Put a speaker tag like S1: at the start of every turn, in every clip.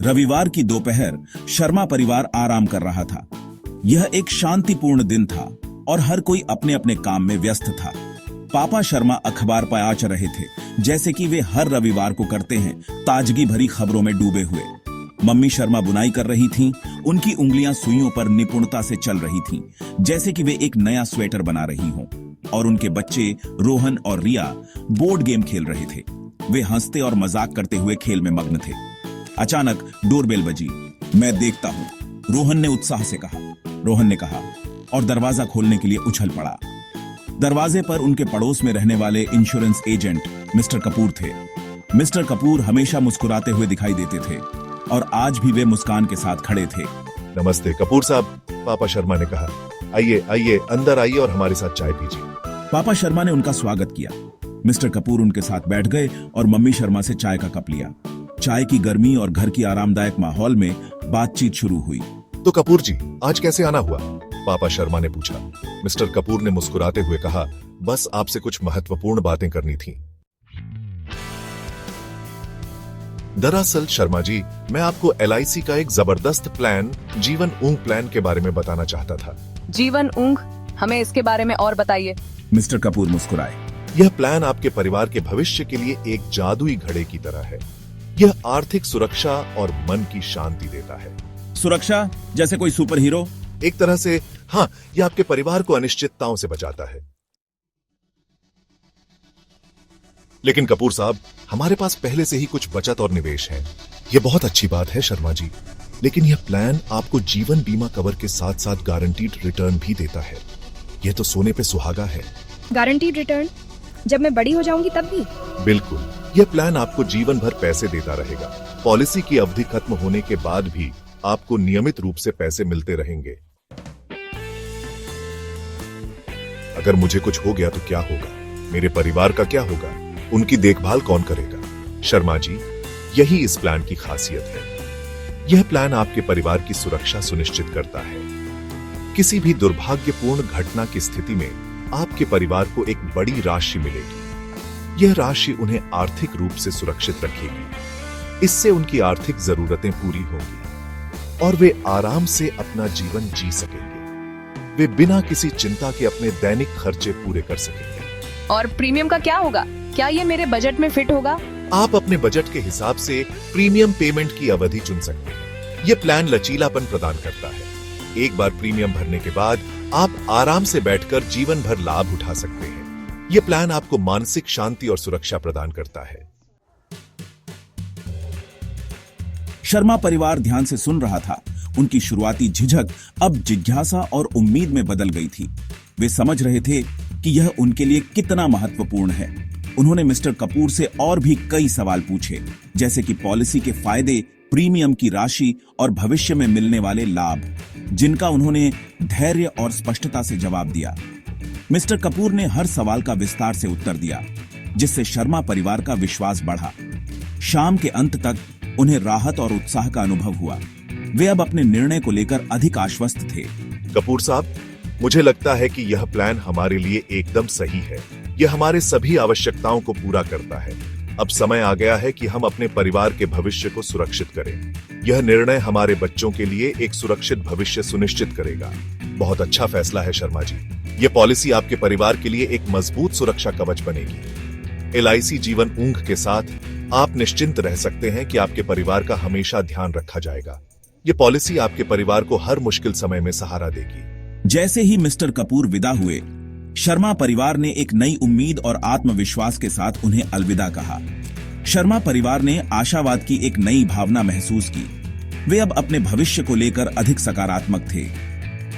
S1: रविवार की दोपहर शर्मा परिवार आराम कर रहा था। यह एक शांतिपूर्ण दिन था और हर कोई अपने अपने काम में व्यस्त था। पापा शर्मा अखबार पाच रहे थे, जैसे कि वे हर रविवार को करते हैं, ताजगी भरी खबरों में डूबे हुए। मम्मी शर्मा बुनाई कर रही थीं, उनकी उंगलियां सुइयों पर निपुणता से चल रही थीं, जैसे कि वे एक नया स्वेटर बना रही हों। और उनके बच्चे रोहन और रिया बोर्ड गेम खेल रहे थे। वे हंसते और मजाक करते हुए खेल में मग्न थे। अचानक डोरबेल बजी। मैं देखता हूं, रोहन ने उत्साह से कहा। रोहन ने कहा और दरवाजा खोलने के लिए उछल पड़ा। दरवाजे पर उनके पड़ोस में रहने वाले इंश्योरेंस एजेंट मिस्टर कपूर थे। मिस्टर कपूर हमेशा मुस्कुराते हुए दिखाई देते थे और आज भी वे मुस्कान के साथ खड़े थे।
S2: नमस्ते कपूर साहब, पापा शर्मा ने कहा। आइए आइए, अंदर आइए और हमारे साथ चाय पीजिए।
S1: पापा शर्मा ने उनका स्वागत किया। मिस्टर कपूर उनके साथ बैठ गए और मम्मी शर्मा से चाय का कप लिया। चाय की गर्मी और घर की आरामदायक माहौल में बातचीत शुरू हुई।
S2: तो कपूर जी, आज कैसे आना हुआ? पापा शर्मा ने पूछा। मिस्टर कपूर ने मुस्कुराते हुए कहा, बस आपसे कुछ महत्वपूर्ण बातें करनी थी। दरअसल शर्मा जी, मैं आपको LIC का एक जबरदस्त प्लान, जीवन ऊंग प्लान के बारे में बताना चाहता था।
S3: जीवन ऊंग? हमें इसके बारे में और बताइए।
S1: मिस्टर कपूर मुस्कुराए।
S2: यह प्लान आपके परिवार के भविष्य के लिए एक जादुई घड़े की तरह है। यह आर्थिक सुरक्षा और मन की शांति देता है।
S1: सुरक्षा? जैसे कोई सुपर हीरो?
S2: एक तरह से हाँ, यह आपके परिवार को अनिश्चितताओं से बचाता है। लेकिन कपूर साहब, हमारे पास पहले से ही कुछ बचत और निवेश है। यह बहुत अच्छी बात है शर्मा जी, लेकिन यह प्लान आपको जीवन बीमा कवर के साथ साथ गारंटीड रिटर्न भी देता है। यह तो सोने पे सुहागा है।
S4: Guaranteed return? जब मैं बड़ी हो जाऊंगी तब भी?
S2: बिल्कुल, यह प्लान आपको जीवन भर पैसे देता रहेगा। पॉलिसी की अवधि खत्म होने के बाद भी आपको नियमित रूप से पैसे मिलते रहेंगे। अगर मुझे कुछ हो गया तो क्या होगा? मेरे परिवार का क्या होगा? उनकी देखभाल कौन करेगा? शर्मा जी, यही इस प्लान की खासियत है। यह प्लान आपके परिवार की सुरक्षा सुनिश्चित करता है। किसी भी दुर्भाग्यपूर्ण घटना की स्थिति में आपके परिवार को एक बड़ी राशि मिलेगी। यह राशि उन्हें आर्थिक रूप से सुरक्षित रखेगी। इससे उनकी आर्थिक जरूरतें पूरी होंगी और वे आराम से अपना जीवन जी सकेंगे। वे बिना किसी चिंता के अपने दैनिक खर्चे पूरे कर सकेंगे।
S3: और प्रीमियम का क्या होगा? क्या ये मेरे बजट में फिट होगा?
S2: आप अपने बजट के हिसाब से प्रीमियम पेमेंट की अवधि चुन सकते हैं। यह प्लान लचीलापन प्रदान करता है। एक बार प्रीमियम भरने के बाद आप आराम से बैठकर जीवन भर लाभ उठा सकते हैं। यह प्लान आपको मानसिक शांति और सुरक्षा प्रदान करता है।
S1: शर्मा परिवार ध्यान से सुन रहा था। उनकी शुरुआती झिझक अब जिज्ञासा और उम्मीद में बदल गई थी। वे समझ रहे थे कि यह उनके लिए कितना महत्वपूर्ण है। उन्होंने मिस्टर कपूर से और भी कई सवाल पूछे, जैसे कि पॉलिसी के फायदे, प्रीमियम की राशि और भविष्य में मिलने वाले लाभ, जिनका उन्होंने धैर्य और स्पष्टता से जवाब दिया। मिस्टर कपूर ने हर सवाल का विस्तार से उत्तर दिया, जिससे शर्मा परिवार का विश्वास बढ़ा। शाम के अंत तक उन्हें राहत और उत्साह का अनुभव हुआ। वे अब अपने निर्णय को लेकर अधिक आश्वस्त थे।
S2: कपूर साहब, मुझे लगता है कि यह प्लान हमारे लिए एकदम सही है। यह हमारे सभी आवश्यकताओं को पूरा करता है। अब समय आ गया है कि हम अपने परिवार के भविष्य को सुरक्षित करें। यह निर्णय हमारे बच्चों के लिए एक सुरक्षित भविष्य सुनिश्चित करेगा। बहुत अच्छा फैसला है शर्मा जी। यह पॉलिसी आपके परिवार के लिए एक मजबूत सुरक्षा कवच बनेगी। LIC जीवन ऊंग के साथ आप निश्चिंत रह सकते हैं कि आपके परिवार का हमेशा ध्यान रखा जाएगा। यह पॉलिसी आपके परिवार को हर मुश्किल समय में सहारा देगी।
S1: जैसे ही मिस्टर कपूर विदा हुए, शर्मा परिवार ने एक नई उम्मीद और आत्मविश्वास के साथ उन्हें अलविदा कहा। शर्मा परिवार ने आशावाद की एक नई भावना महसूस की। वे अब अपने भविष्य को लेकर अधिक सकारात्मक थे।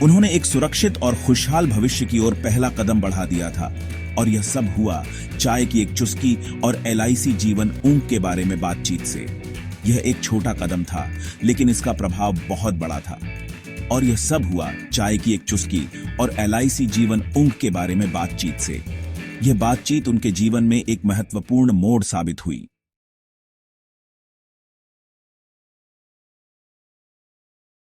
S1: उन्होंने एक सुरक्षित और खुशहाल भविष्य की ओर पहला कदम बढ़ा दिया था। और यह सब हुआ चाय की एक चुस्की और LIC जीवन ऊंग के बारे में बातचीत से। यह एक छोटा कदम था, लेकिन इसका प्रभाव बहुत बड़ा था। और यह सब हुआ चाय की एक चुस्की और LIC जीवन ऊंग के बारे में बातचीत से। यह बातचीत उनके जीवन में एक महत्वपूर्ण मोड़ साबित हुई।